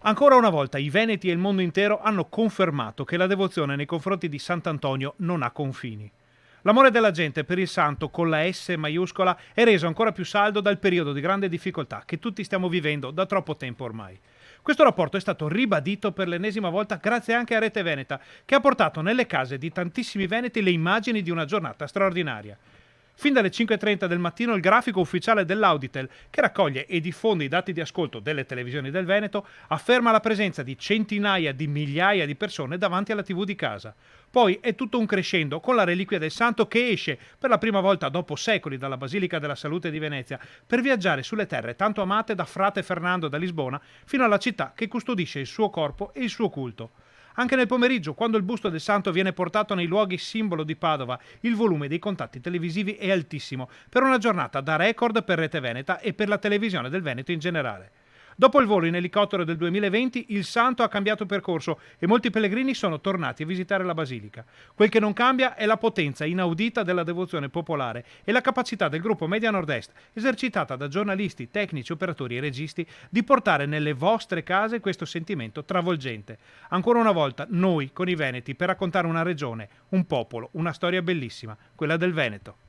Ancora una volta i veneti e il mondo intero hanno confermato che la devozione nei confronti di Sant'Antonio non ha confini. L'amore della gente per il santo con la S maiuscola è reso ancora più saldo dal periodo di grande difficoltà che tutti stiamo vivendo da troppo tempo ormai. Questo rapporto è stato ribadito per l'ennesima volta grazie anche a Rete Veneta, che ha portato nelle case di tantissimi veneti le immagini di una giornata straordinaria. Fin dalle 5:30 del mattino il grafico ufficiale dell'Auditel, che raccoglie e diffonde i dati di ascolto delle televisioni del Veneto, afferma la presenza di centinaia di migliaia di persone davanti alla TV di casa. Poi è tutto un crescendo con la reliquia del santo che esce per la prima volta dopo secoli dalla Basilica della Salute di Venezia per viaggiare sulle terre tanto amate da Frate Fernando da Lisbona fino alla città che custodisce il suo corpo e il suo culto. Anche nel pomeriggio, quando il busto del santo viene portato nei luoghi simbolo di Padova, il volume dei contatti televisivi è altissimo, per una giornata da record per Rete Veneta e per la televisione del Veneto in generale. Dopo il volo in elicottero del 2020, il santo ha cambiato percorso e molti pellegrini sono tornati a visitare la basilica. Quel che non cambia è la potenza inaudita della devozione popolare e la capacità del gruppo Media Nord-Est, esercitata da giornalisti, tecnici, operatori e registi, di portare nelle vostre case questo sentimento travolgente. Ancora una volta, noi con i Veneti, per raccontare una regione, un popolo, una storia bellissima, quella del Veneto.